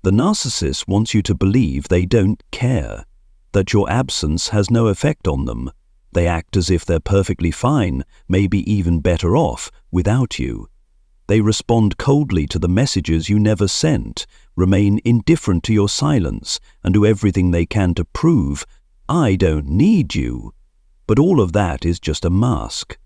The narcissist wants you to believe they don't care, that your absence has no effect on them. They act as if they're perfectly fine, maybe even better off, without you. They respond coldly to the messages you never sent, remain indifferent to your silence, and do everything they can to prove, "I don't need you." But all of that is just a mask.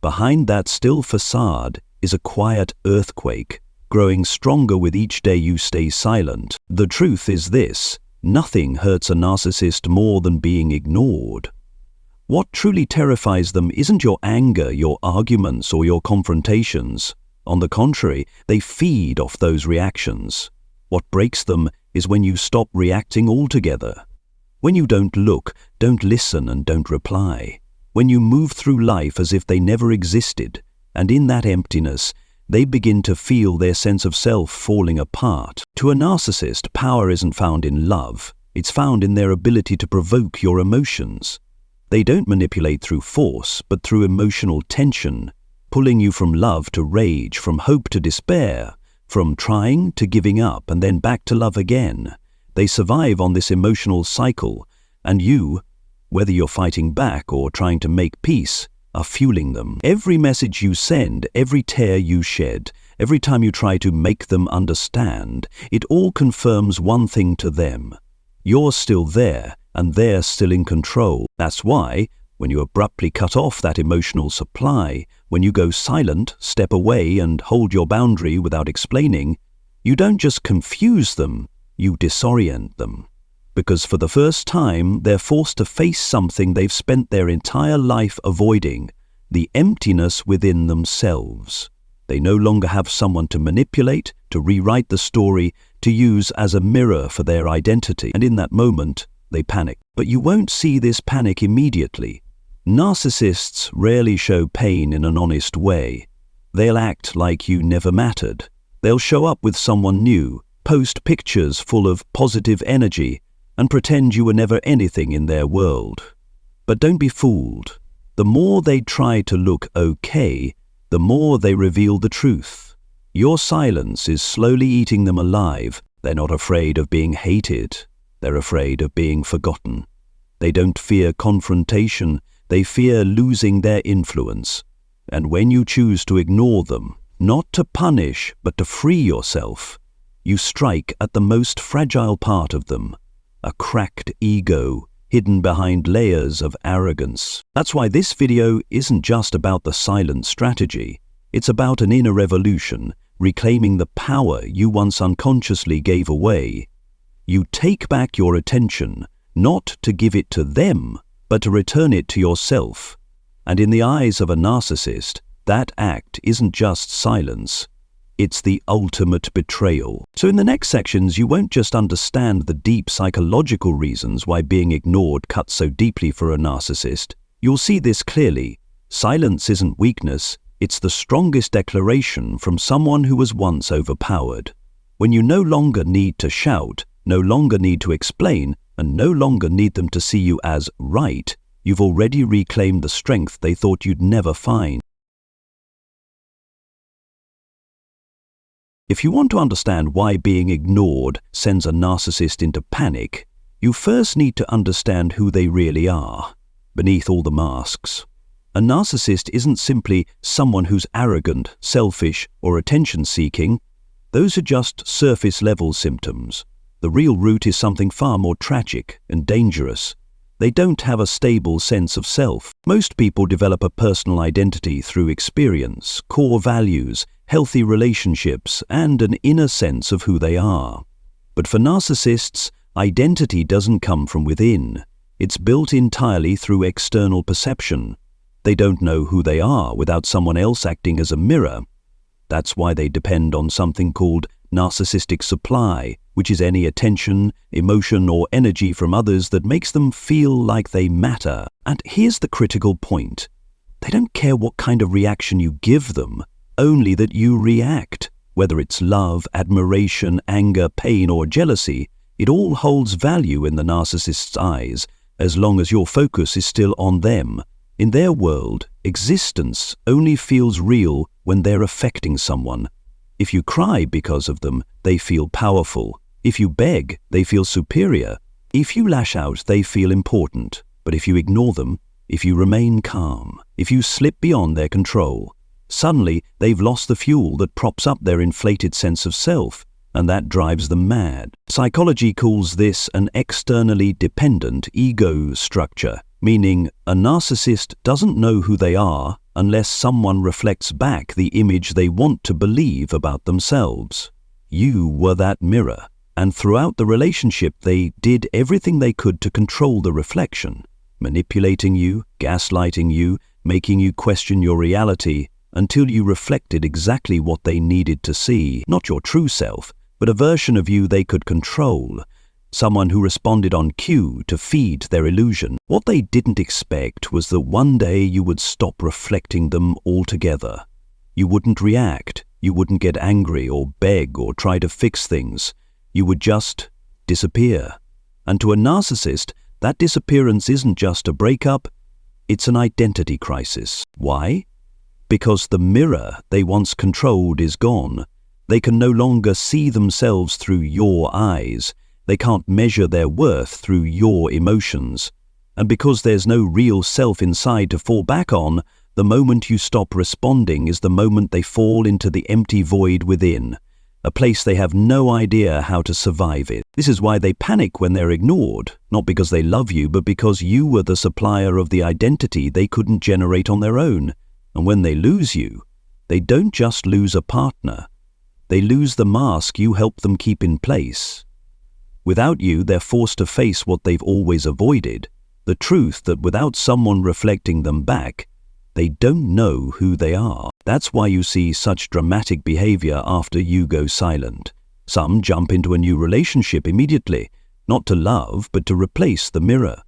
Behind that still facade is a quiet earthquake, growing stronger with each day you stay silent. The truth is this: nothing hurts a narcissist more than being ignored. What truly terrifies them isn't your anger, your arguments, or your confrontations. On the contrary, they feed off those reactions. What breaks them is when you stop reacting altogether. When you don't look, don't listen, and don't reply. When you move through life as if they never existed, and in that emptiness, they begin to feel their sense of self falling apart. To a narcissist, power isn't found in love. It's found in their ability to provoke your emotions. They don't manipulate through force, but through emotional tension, pulling you from love to rage, from hope to despair, from trying to giving up, and then back to love again. They survive on this emotional cycle, and you, whether you're fighting back or trying to make peace, are fueling them. Every message you send, every tear you shed, every time you try to make them understand, it all confirms one thing to them: you're still there, and they're still in control. That's why, when you abruptly cut off that emotional supply, when you go silent, step away, and hold your boundary without explaining, you don't just confuse them, you disorient them. Because for the first time, they're forced to face something they've spent their entire life avoiding: the emptiness within themselves. They no longer have someone to manipulate, to rewrite the story, to use as a mirror for their identity. And in that moment, they panic. But you won't see this panic immediately. Narcissists rarely show pain in an honest way. They'll act like you never mattered. They'll show up with someone new, post pictures full of positive energy, and pretend you were never anything in their world. But don't be fooled. The more they try to look okay, the more they reveal the truth. Your silence is slowly eating them alive. They're not afraid of being hated. They're afraid of being forgotten. They don't fear confrontation. They fear losing their influence. And when you choose to ignore them, not to punish, but to free yourself, you strike at the most fragile part of them: a cracked ego hidden behind layers of arrogance. That's why this video isn't just about the silent strategy. It's about an inner revolution, reclaiming the power you once unconsciously gave away. You take back your attention, not to give it to them, but to return it to yourself. And in the eyes of a narcissist, that act isn't just silence. It's the ultimate betrayal. So in the next sections, you won't just understand the deep psychological reasons why being ignored cuts so deeply for a narcissist. You'll see this clearly. Silence isn't weakness. It's the strongest declaration from someone who was once overpowered. When you no longer need to shout, no longer need to explain, and no longer need them to see you as right, you've already reclaimed the strength they thought you'd never find. If you want to understand why being ignored sends a narcissist into panic, you first need to understand who they really are, beneath all the masks. A narcissist isn't simply someone who's arrogant, selfish, or attention-seeking. Those are just surface-level symptoms. The real root is something far more tragic and dangerous. They don't have a stable sense of self. Most people develop a personal identity through experience, core values, healthy relationships, and an inner sense of who they are. But for narcissists, identity doesn't come from within. It's built entirely through external perception. They don't know who they are without someone else acting as a mirror. That's why they depend on something called narcissistic supply, which is any attention, emotion, or energy from others that makes them feel like they matter. And here's the critical point. They don't care what kind of reaction you give them, only that you react. Whether it's love, admiration, anger, pain, or jealousy, it all holds value in the narcissist's eyes, as long as your focus is still on them. In their world, existence only feels real when they're affecting someone. If you cry because of them, they feel powerful. If you beg, they feel superior. If you lash out, they feel important. But if you ignore them, if you remain calm, if you slip beyond their control, suddenly they've lost the fuel that props up their inflated sense of self, and that drives them mad. Psychology calls this an externally dependent ego structure, meaning a narcissist doesn't know who they are unless someone reflects back the image they want to believe about themselves. You were that mirror, and throughout the relationship they did everything they could to control the reflection, manipulating you, gaslighting you, making you question your reality, until you reflected exactly what they needed to see, not your true self, but a version of you they could control, someone who responded on cue to feed their illusion. What they didn't expect was that one day you would stop reflecting them altogether. You wouldn't react, you wouldn't get angry or beg or try to fix things. You would just disappear. And to a narcissist, that disappearance isn't just a breakup, it's an identity crisis. Why? Because the mirror they once controlled is gone. They can no longer see themselves through your eyes. They can't measure their worth through your emotions. And because there's no real self inside to fall back on, the moment you stop responding is the moment they fall into the empty void within, a place they have no idea how to survive in. This is why they panic when they're ignored, not because they love you, but because you were the supplier of the identity they couldn't generate on their own. And when they lose you, they don't just lose a partner. They lose the mask you help them keep in place. Without you, they're forced to face what they've always avoided, the truth that without someone reflecting them back, they don't know who they are. That's why you see such dramatic behavior after you go silent. Some jump into a new relationship immediately, not to love, but to replace the mirror.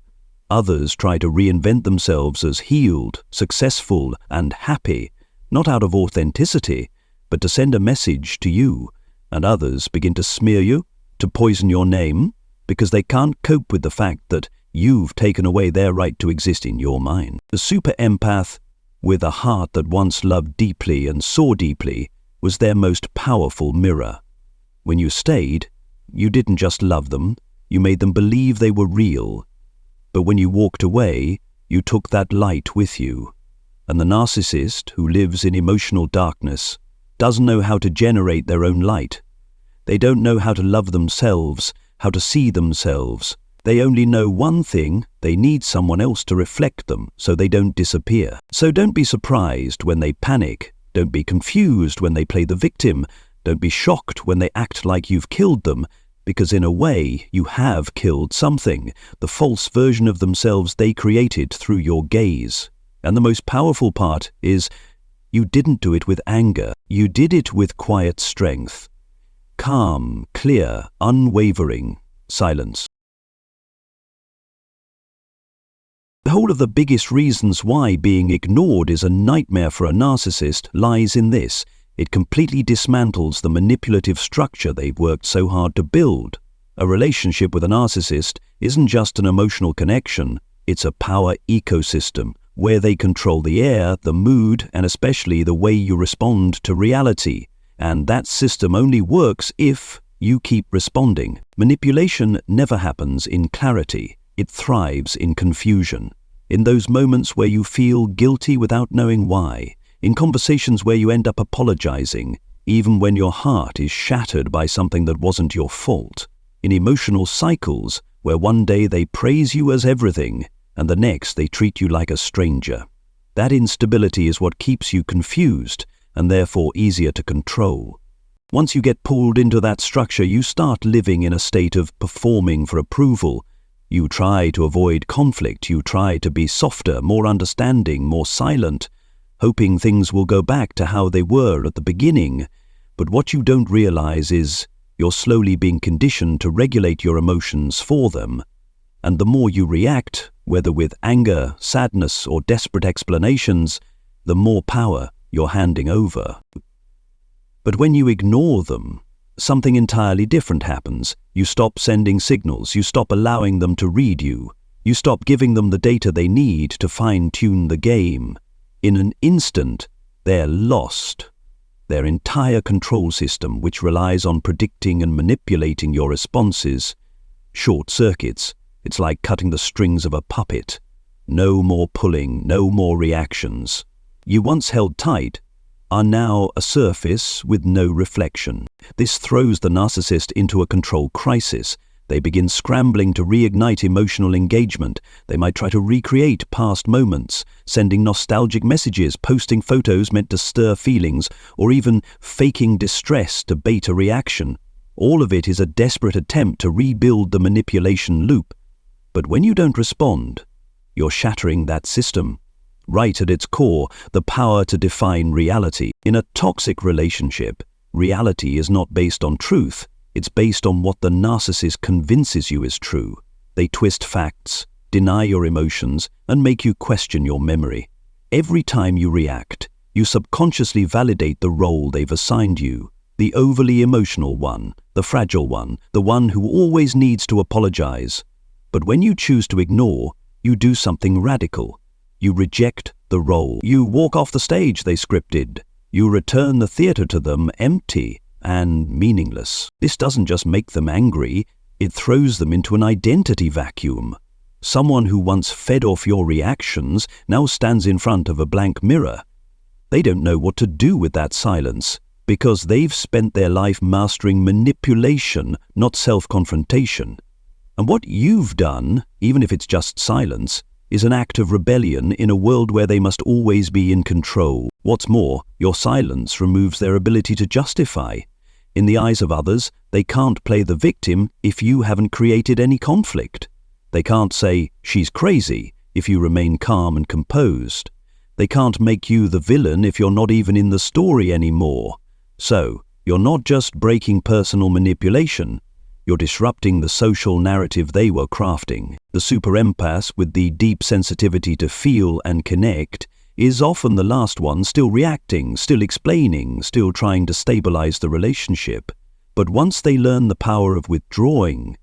Others try to reinvent themselves as healed, successful, and happy, not out of authenticity, but to send a message to you. And others begin to smear you, to poison your name, because they can't cope with the fact that you've taken away their right to exist in your mind. The super empath, with a heart that once loved deeply and saw deeply, was their most powerful mirror. When you stayed, you didn't just love them, you made them believe they were real. But when you walked away, you took that light with you. And the narcissist, who lives in emotional darkness, doesn't know how to generate their own light. They don't know how to love themselves, how to see themselves. They only know one thing: they need someone else to reflect them so they don't disappear. So don't be surprised when they panic. Don't be confused when they play the victim. Don't be shocked when they act like you've killed them, because in a way you have killed something, the false version of themselves they created through your gaze. And the most powerful part is, you didn't do it with anger. You did it with quiet strength. Calm, clear, unwavering silence. The whole of the biggest reasons why being ignored is a nightmare for a narcissist lies in this: it completely dismantles the manipulative structure they've worked so hard to build. A relationship with a narcissist isn't just an emotional connection, it's a power ecosystem where they control the air, the mood, and especially the way you respond to reality. And that system only works if you keep responding. Manipulation never happens in clarity. It thrives in confusion. In those moments where you feel guilty without knowing why. In conversations where you end up apologizing, even when your heart is shattered by something that wasn't your fault. In emotional cycles where one day they praise you as everything, and the next they treat you like a stranger. That instability is what keeps you confused, and therefore easier to control. Once you get pulled into that structure, you start living in a state of performing for approval. You try to avoid conflict, you try to be softer, more understanding, more silent, hoping things will go back to how they were at the beginning. But what you don't realize is you're slowly being conditioned to regulate your emotions for them. And the more you react, whether with anger, sadness, or desperate explanations, the more power you're handing over. But when you ignore them, something entirely different happens. You stop sending signals, you stop allowing them to read you, you stop giving them the data they need to fine-tune the game. In an instant, they're lost. Their entire control system, which relies on predicting and manipulating your responses, short circuits. It's like cutting the strings of a puppet. No more pulling, no more reactions. You once held tight are now a surface with no reflection. This throws the narcissist into a control crisis. They begin scrambling to reignite emotional engagement. They might try to recreate past moments, sending nostalgic messages, posting photos meant to stir feelings, or even faking distress to bait a reaction. All of it is a desperate attempt to rebuild the manipulation loop. But when you don't respond, you're shattering that system. Right at its core, the power to define reality. In a toxic relationship, reality is not based on truth. It's based on what the narcissist convinces you is true. They twist facts, deny your emotions, and make you question your memory. Every time you react, you subconsciously validate the role they've assigned you. The overly emotional one, the fragile one, the one who always needs to apologize. But when you choose to ignore, you do something radical. You reject the role. You walk off the stage they scripted. You return the theater to them empty and meaningless. This doesn't just make them angry, it throws them into an identity vacuum. Someone who once fed off your reactions now stands in front of a blank mirror. They don't know what to do with that silence, because they've spent their life mastering manipulation, not self-confrontation. And what you've done, even if it's just silence, is an act of rebellion in a world where they must always be in control. What's more, your silence removes their ability to justify. In the eyes of others, they can't play the victim if you haven't created any conflict. They can't say, "She's crazy," if you remain calm and composed. They can't make you the villain if you're not even in the story anymore. So, you're not just breaking personal manipulation, you're disrupting the social narrative they were crafting. The super empath, with the deep sensitivity to feel and connect, is often the last one, still reacting, still explaining, still trying to stabilize the relationship. But once they learn the power of withdrawing,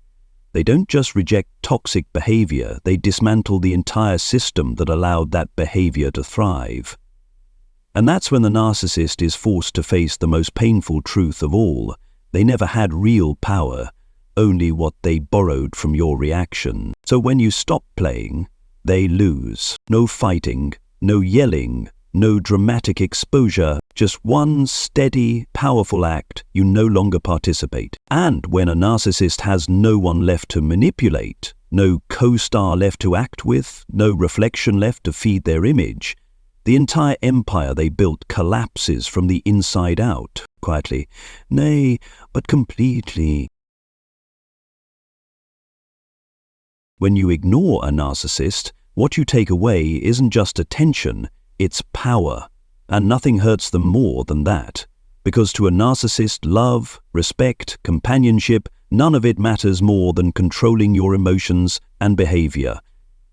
they don't just reject toxic behavior, they dismantle the entire system that allowed that behavior to thrive. And that's when the narcissist is forced to face the most painful truth of all. They never had real power, only what they borrowed from your reaction. So when you stop playing, they lose. No fighting, no yelling, no dramatic exposure, just one steady, powerful act. You no longer participate. And when a narcissist has no one left to manipulate, no co-star left to act with, no reflection left to feed their image, the entire empire they built collapses from the inside out. Quietly, nay, but completely. When you ignore a narcissist, what you take away isn't just attention, it's power. And nothing hurts them more than that. Because to a narcissist, love, respect, companionship, none of it matters more than controlling your emotions and behavior.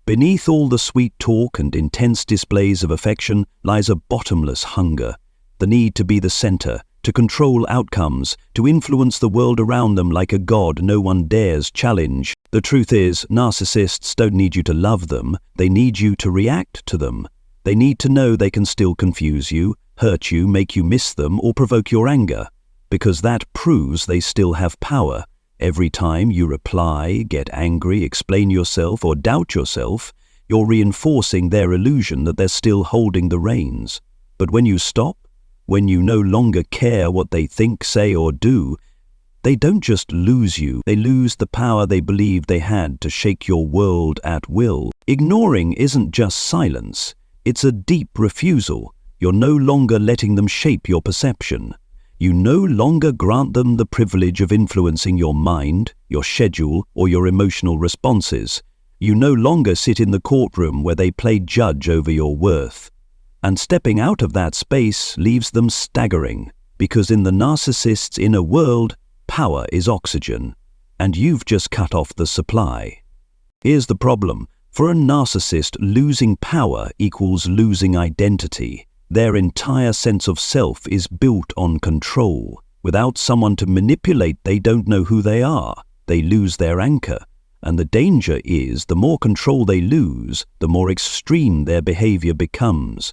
Beneath all the sweet talk and intense displays of affection lies a bottomless hunger, the need to be the center, to control outcomes, to influence the world around them like a god no one dares challenge. The truth is, narcissists don't need you to love them, they need you to react to them. They need to know they can still confuse you, hurt you, make you miss them, or provoke your anger, because that proves they still have power. Every time you reply, get angry, explain yourself, or doubt yourself, you're reinforcing their illusion that they're still holding the reins. But when you stop, when you no longer care what they think, say, or do, they don't just lose you, they lose the power they believed they had to shake your world at will. Ignoring isn't just silence, it's a deep refusal. You're no longer letting them shape your perception. You no longer grant them the privilege of influencing your mind, your schedule, or your emotional responses. You no longer sit in the courtroom where they play judge over your worth. And stepping out of that space leaves them staggering, because in the narcissist's inner world, power is oxygen, and you've just cut off the supply. Here's the problem. For a narcissist, losing power equals losing identity. Their entire sense of self is built on control. Without someone to manipulate, they don't know who they are. They lose their anchor. And the danger is, the more control they lose, the more extreme their behavior becomes.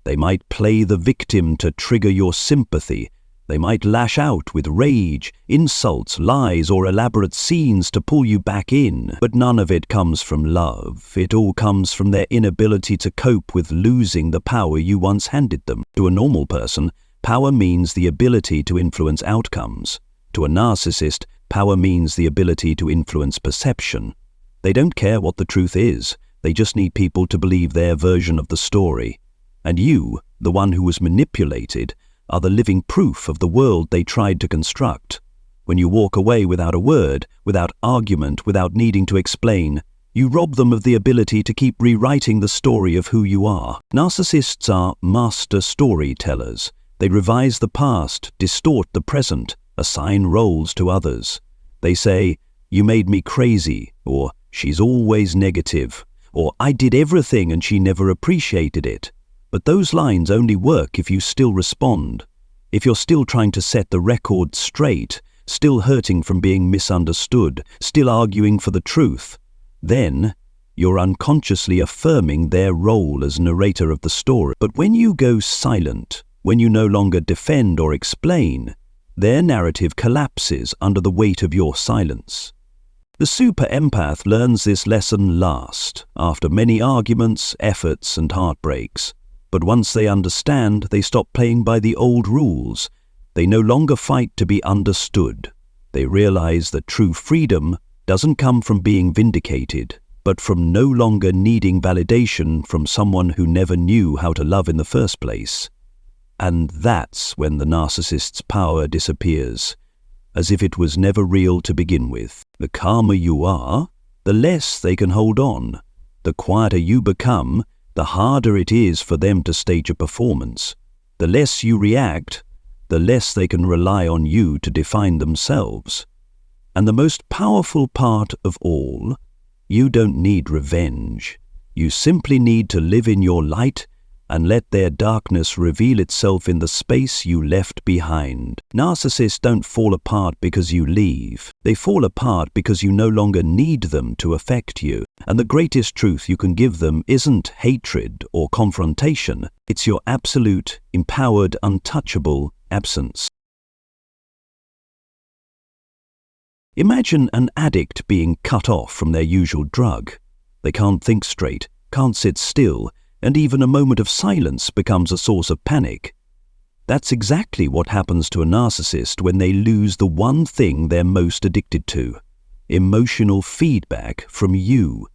They might play the victim to trigger your sympathy. They might lash out with rage, insults, lies, or elaborate scenes to pull you back in. But none of it comes from love. It all comes from their inability to cope with losing the power you once handed them. To a normal person, power means the ability to influence outcomes. To a narcissist, power means the ability to influence perception. They don't care what the truth is. They just need people to believe their version of the story. And you, the one who was manipulated, are the living proof of the world they tried to construct. When you walk away without a word, without argument, without needing to explain, you rob them of the ability to keep rewriting the story of who you are. Narcissists are master storytellers. They revise the past, distort the present, assign roles to others. They say, "You made me crazy," or "She's always negative," or "I did everything and she never appreciated it." But those lines only work if you still respond. If you're still trying to set the record straight, still hurting from being misunderstood, still arguing for the truth, then you're unconsciously affirming their role as narrator of the story. But when you go silent, when you no longer defend or explain, their narrative collapses under the weight of your silence. The super empath learns this lesson last, after many arguments, efforts, and heartbreaks. But once they understand, they stop playing by the old rules. They no longer fight to be understood. They realize that true freedom doesn't come from being vindicated, but from no longer needing validation from someone who never knew how to love in the first place. And that's when the narcissist's power disappears, as if it was never real to begin with. The calmer you are, the less they can hold on. The quieter you become, the harder it is for them to stage a performance. The less you react, the less they can rely on you to define themselves. And the most powerful part of all, you don't need revenge. You simply need to live in your light and let their darkness reveal itself in the space you left behind. Narcissists don't fall apart because you leave. They fall apart because you no longer need them to affect you. And the greatest truth you can give them isn't hatred or confrontation. It's your absolute, empowered, untouchable absence. Imagine an addict being cut off from their usual drug. They can't think straight, can't sit still, and even a moment of silence becomes a source of panic. That's exactly what happens to a narcissist when they lose the one thing they're most addicted to: emotional feedback from you.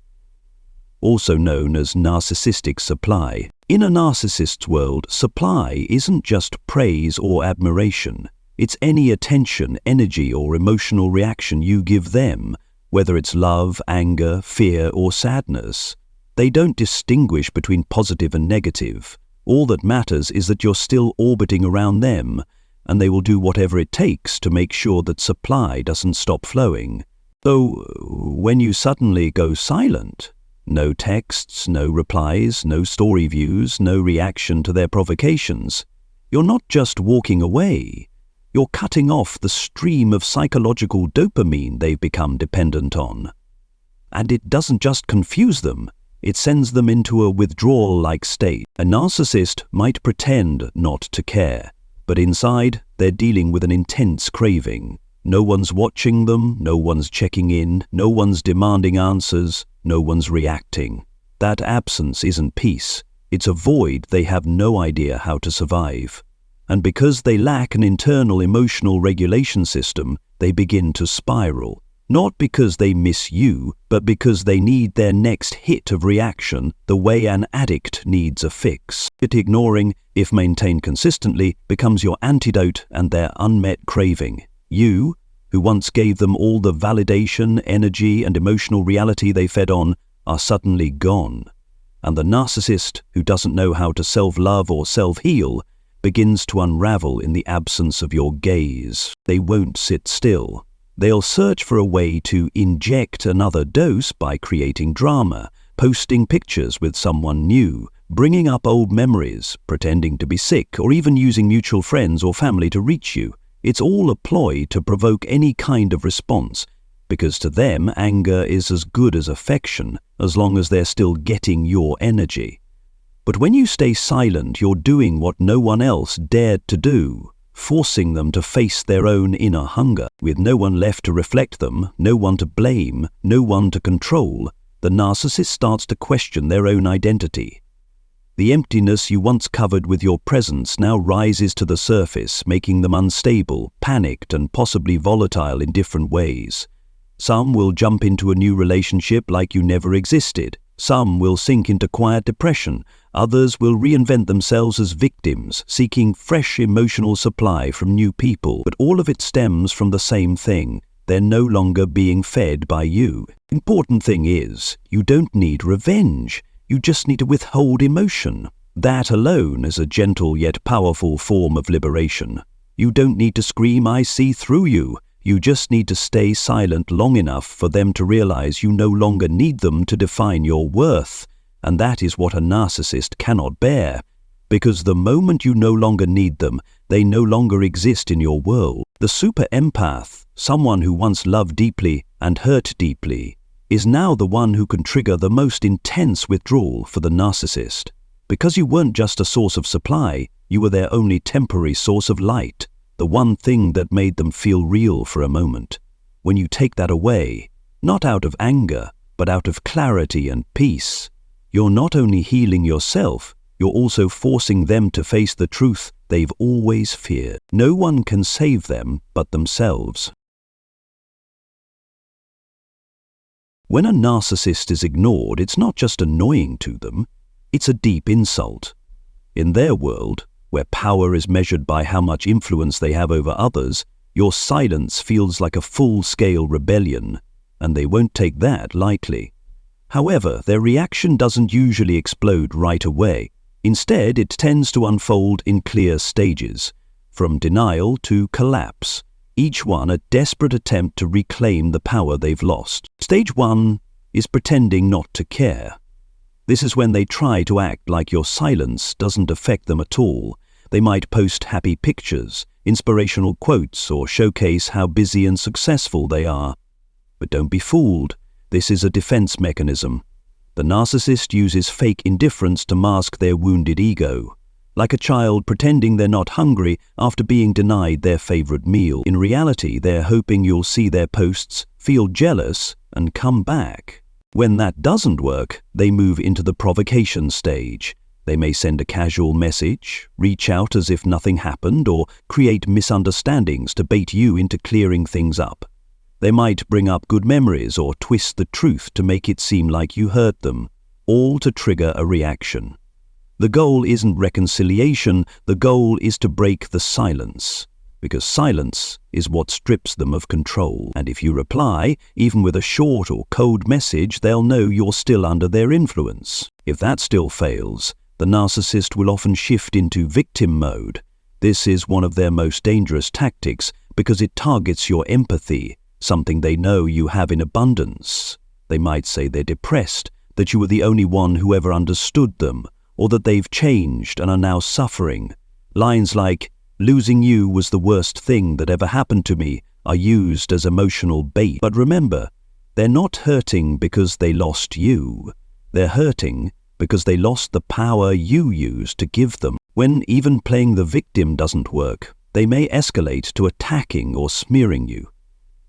Also known as narcissistic supply. In a narcissist's world, supply isn't just praise or admiration. It's any attention, energy, or emotional reaction you give them, whether it's love, anger, fear, or sadness. They don't distinguish between positive and negative. All that matters is that you're still orbiting around them, and they will do whatever it takes to make sure that supply doesn't stop flowing. So, when you suddenly go silent, no texts, no replies, no story views, no reaction to their provocations, you're not just walking away. You're cutting off the stream of psychological dopamine they've become dependent on. And it doesn't just confuse them. It sends them into a withdrawal-like state. A narcissist might pretend not to care, but inside, they're dealing with an intense craving. No one's watching them, no one's checking in, no one's demanding answers, no one's reacting. That absence isn't peace. It's a void they have no idea how to survive. And because they lack an internal emotional regulation system, they begin to spiral. Not because they miss you, but because they need their next hit of reaction the way an addict needs a fix. It ignoring, if maintained consistently, becomes your antidote and their unmet craving. You, who once gave them all the validation, energy, and emotional reality they fed on, are suddenly gone. And the narcissist, who doesn't know how to self-love or self-heal, begins to unravel in the absence of your gaze. They won't sit still. They'll search for a way to inject another dose by creating drama, posting pictures with someone new, bringing up old memories, pretending to be sick, or even using mutual friends or family to reach you. It's all a ploy to provoke any kind of response, because to them anger is as good as affection, as long as they're still getting your energy. But when you stay silent, you're doing what no one else dared to do, forcing them to face their own inner hunger. With no one left to reflect them, no one to blame, no one to control, the narcissist starts to question their own identity. The emptiness you once covered with your presence now rises to the surface, making them unstable, panicked, and possibly volatile in different ways. Some will jump into a new relationship like you never existed. Some will sink into quiet depression. Others will reinvent themselves as victims, seeking fresh emotional supply from new people. But all of it stems from the same thing. They're no longer being fed by you. Important thing is, you don't need revenge. You just need to withhold emotion. That alone is a gentle yet powerful form of liberation. You don't need to scream, "I see through you." You just need to stay silent long enough for them to realize you no longer need them to define your worth. And that is what a narcissist cannot bear. Because the moment you no longer need them, they no longer exist in your world. The super empath, someone who once loved deeply and hurt deeply, is now the one who can trigger the most intense withdrawal for the narcissist. Because you weren't just a source of supply, you were their only temporary source of light, the one thing that made them feel real for a moment. When you take that away, not out of anger, but out of clarity and peace, you're not only healing yourself, you're also forcing them to face the truth they've always feared. No one can save them but themselves. When a narcissist is ignored, it's not just annoying to them, it's a deep insult. In their world, where power is measured by how much influence they have over others, your silence feels like a full-scale rebellion, and they won't take that lightly. However, their reaction doesn't usually explode right away. Instead, it tends to unfold in clear stages, from denial to collapse, each one a desperate attempt to reclaim the power they've lost. Stage 1 is pretending not to care. This is when they try to act like your silence doesn't affect them at all. They might post happy pictures, inspirational quotes, or showcase how busy and successful they are. But don't be fooled. This is a defense mechanism. The narcissist uses fake indifference to mask their wounded ego. Like a child pretending they're not hungry after being denied their favorite meal. In reality, they're hoping you'll see their posts, feel jealous, and come back. When that doesn't work, they move into the provocation stage. They may send a casual message, reach out as if nothing happened, or create misunderstandings to bait you into clearing things up. They might bring up good memories or twist the truth to make it seem like you hurt them, all to trigger a reaction. The goal isn't reconciliation, the goal is to break the silence, because silence is what strips them of control. And if you reply, even with a short or cold message, they'll know you're still under their influence. If that still fails, the narcissist will often shift into victim mode. This is one of their most dangerous tactics because it targets your empathy, something they know you have in abundance. They might say they're depressed, that you were the only one who ever understood them, or that they've changed and are now suffering. Lines like, "Losing you was the worst thing that ever happened to me," are used as emotional bait. But remember, they're not hurting because they lost you. They're hurting because they lost the power you used to give them. When even playing the victim doesn't work, they may escalate to attacking or smearing you.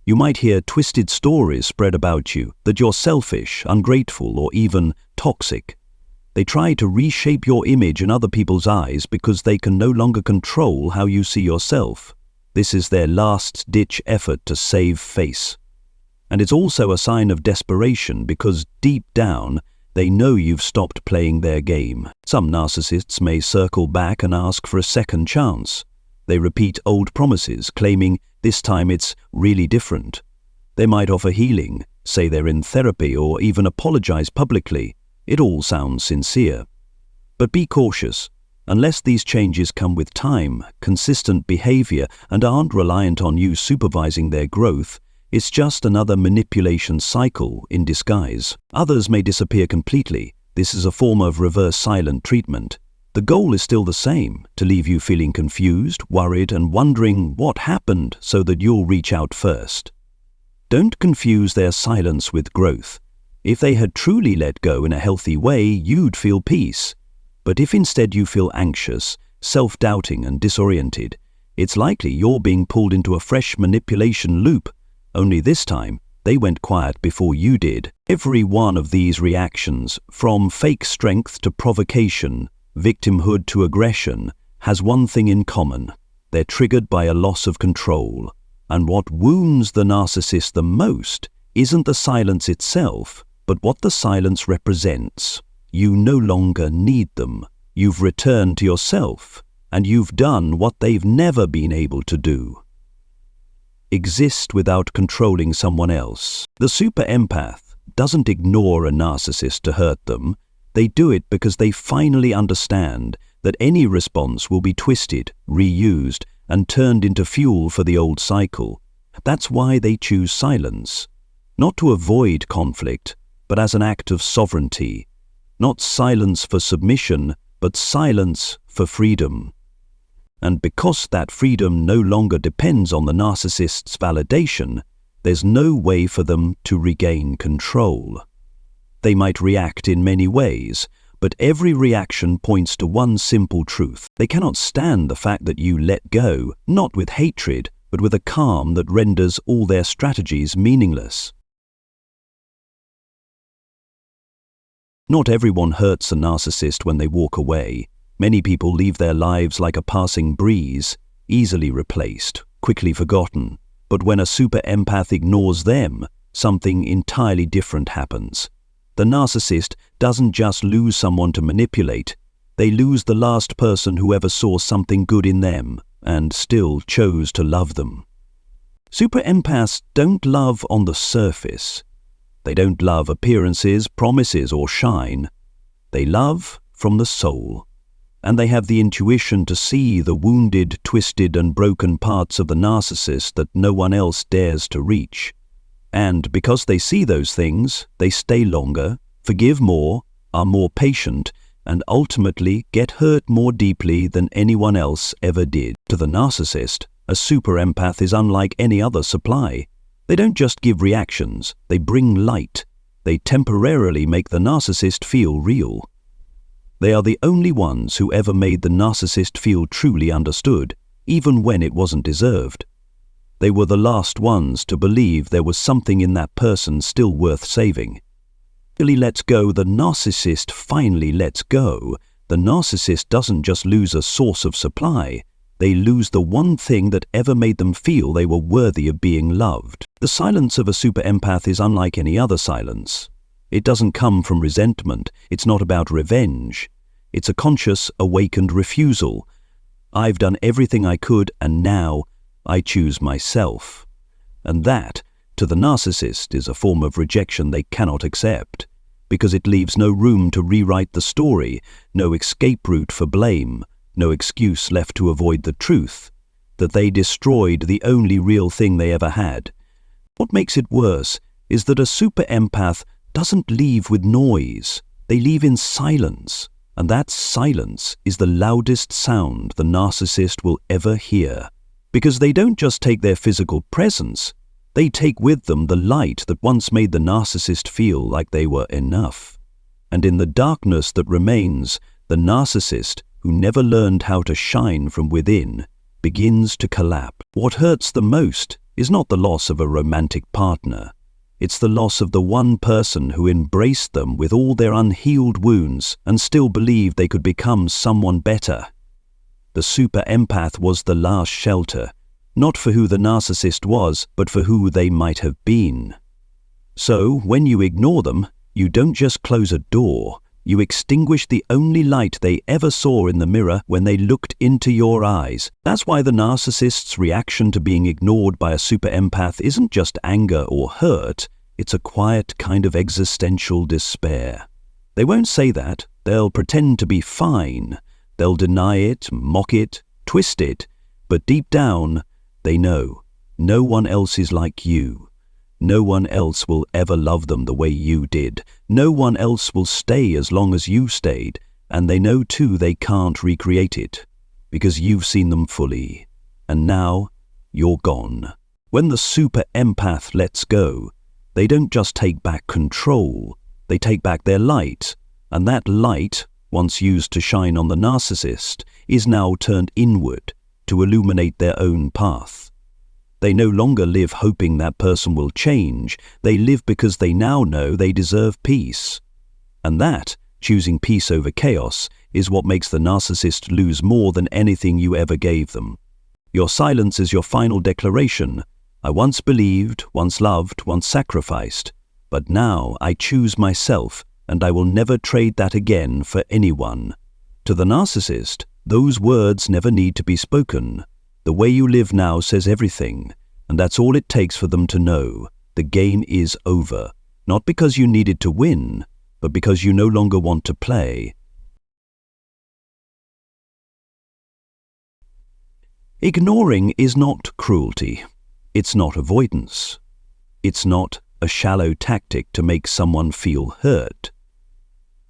You might hear twisted stories spread about you, that you're selfish, ungrateful, or even toxic. They try to reshape your image in other people's eyes because they can no longer control how you see yourself. This is their last-ditch effort to save face. And it's also a sign of desperation because deep down, they know you've stopped playing their game. Some narcissists may circle back and ask for a second chance. They repeat old promises, claiming this time it's really different. They might offer healing, say they're in therapy, or even apologize publicly. It all sounds sincere. But be cautious. Unless these changes come with time, consistent behavior, and aren't reliant on you supervising their growth, it's just another manipulation cycle in disguise. Others may disappear completely. This is a form of reverse silent treatment. The goal is still the same, to leave you feeling confused, worried, and wondering what happened so that you'll reach out first. Don't confuse their silence with growth. If they had truly let go in a healthy way, you'd feel peace. But if instead you feel anxious, self-doubting and disoriented, it's likely you're being pulled into a fresh manipulation loop, only this time they went quiet before you did. Every one of these reactions, from fake strength to provocation, victimhood to aggression, has one thing in common. They're triggered by a loss of control. And what wounds the narcissist the most isn't the silence itself, but what the silence represents. You no longer need them. You've returned to yourself, and you've done what they've never been able to do. Exist without controlling someone else. The super empath doesn't ignore a narcissist to hurt them. They do it because they finally understand that any response will be twisted, reused, and turned into fuel for the old cycle. That's why they choose silence. Not to avoid conflict, but as an act of sovereignty. Not silence for submission, but silence for freedom. And because that freedom no longer depends on the narcissist's validation, there's no way for them to regain control. They might react in many ways, but every reaction points to one simple truth. They cannot stand the fact that you let go, not with hatred, but with a calm that renders all their strategies meaningless. Not everyone hurts a narcissist when they walk away. Many people leave their lives like a passing breeze, easily replaced, quickly forgotten. But when a super empath ignores them, something entirely different happens. The narcissist doesn't just lose someone to manipulate, they lose the last person who ever saw something good in them and still chose to love them. Super empaths don't love on the surface. They don't love appearances, promises, or shine. They love from the soul. And they have the intuition to see the wounded, twisted, and broken parts of the narcissist that no one else dares to reach. And because they see those things, they stay longer, forgive more, are more patient, and ultimately get hurt more deeply than anyone else ever did. To the narcissist, a super empath is unlike any other supply. They don't just give reactions, they bring light. They temporarily make the narcissist feel real. They are the only ones who ever made the narcissist feel truly understood, even when it wasn't deserved. They were the last ones to believe there was something in that person still worth saving. Really lets go, the narcissist finally lets go. The narcissist doesn't just lose a source of supply, they lose the one thing that ever made them feel they were worthy of being loved. The silence of a super empath is unlike any other silence. It doesn't come from resentment, it's not about revenge. It's a conscious, awakened refusal. I've done everything I could, and now I choose myself. And that, to the narcissist, is a form of rejection they cannot accept, because it leaves no room to rewrite the story, no escape route for blame, no excuse left to avoid the truth, that they destroyed the only real thing they ever had. What makes it worse is that a super empath doesn't leave with noise, they leave in silence, and that silence is the loudest sound the narcissist will ever hear. Because they don't just take their physical presence, they take with them the light that once made the narcissist feel like they were enough. And in the darkness that remains, the narcissist, who never learned how to shine from within, begins to collapse. What hurts the most is not the loss of a romantic partner. It's the loss of the one person who embraced them with all their unhealed wounds and still believed they could become someone better. The super empath was the last shelter, not for who the narcissist was, but for who they might have been. So, when you ignore them, you don't just close a door, you extinguish the only light they ever saw in the mirror when they looked into your eyes. That's why the narcissist's reaction to being ignored by a super empath isn't just anger or hurt, it's a quiet kind of existential despair. They won't say that, they'll pretend to be fine, they'll deny it, mock it, twist it, but deep down, they know no one else is like you. No one else will ever love them the way you did. No one else will stay as long as you stayed, and they know too they can't recreate it, because you've seen them fully, and now you're gone. When the super empath lets go, they don't just take back control, they take back their light, and that light, once used to shine on the narcissist, is now turned inward to illuminate their own path. They no longer live hoping that person will change. They live because they now know they deserve peace. And that, choosing peace over chaos, is what makes the narcissist lose more than anything you ever gave them. Your silence is your final declaration. I once believed, once loved, once sacrificed, but now I choose myself, and I will never trade that again for anyone. To the narcissist, those words never need to be spoken. The way you live now says everything, and that's all it takes for them to know. The game is over, not because you needed to win, but because you no longer want to play. Ignoring is not cruelty. It's not avoidance. It's not a shallow tactic to make someone feel hurt.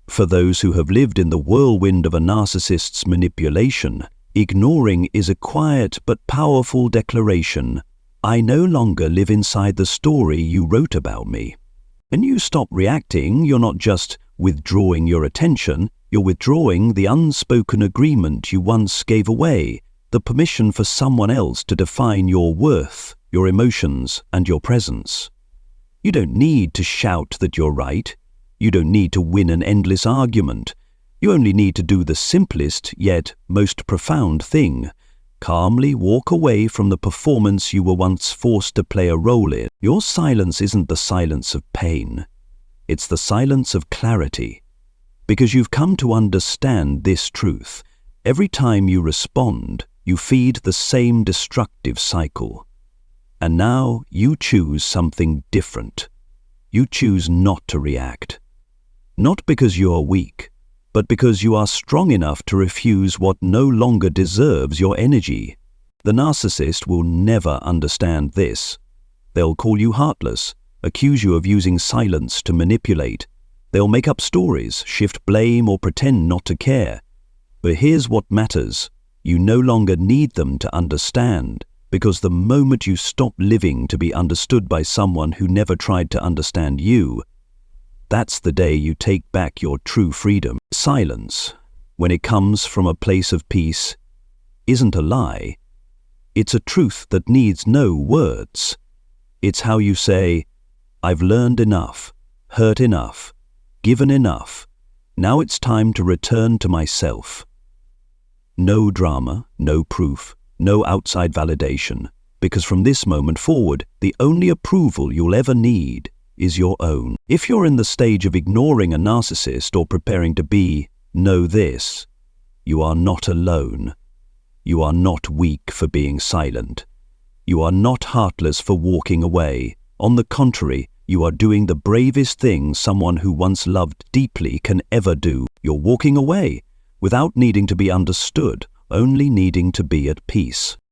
For those who have lived in the whirlwind of a narcissist's manipulation, ignoring is a quiet but powerful declaration. I no longer live inside the story you wrote about me. When you stop reacting, you're not just withdrawing your attention, you're withdrawing the unspoken agreement you once gave away, the permission for someone else to define your worth, your emotions, and your presence. You don't need to shout that you're right. You don't need to win an endless argument. You only need to do the simplest yet most profound thing. Calmly walk away from the performance you were once forced to play a role in. Your silence isn't the silence of pain. It's the silence of clarity. Because you've come to understand this truth. Every time you respond, you feed the same destructive cycle. And now you choose something different. You choose not to react. Not because you are weak, but because you are strong enough to refuse what no longer deserves your energy. The narcissist will never understand this. They'll call you heartless, accuse you of using silence to manipulate. They'll make up stories, shift blame, or pretend not to care. But here's what matters. You no longer need them to understand, because the moment you stop living to be understood by someone who never tried to understand you, that's the day you take back your true freedom. Silence, when it comes from a place of peace, isn't a lie. It's a truth that needs no words. It's how you say, I've learned enough, hurt enough, given enough. Now it's time to return to myself. No drama, no proof, no outside validation, because from this moment forward, the only approval you'll ever need is your own. If you're in the stage of ignoring a narcissist or preparing to be, know this: you are not alone. You are not weak for being silent. You are not heartless for walking away. On the contrary, you are doing the bravest thing someone who once loved deeply can ever do. You're walking away without needing to be understood, only needing to be at peace.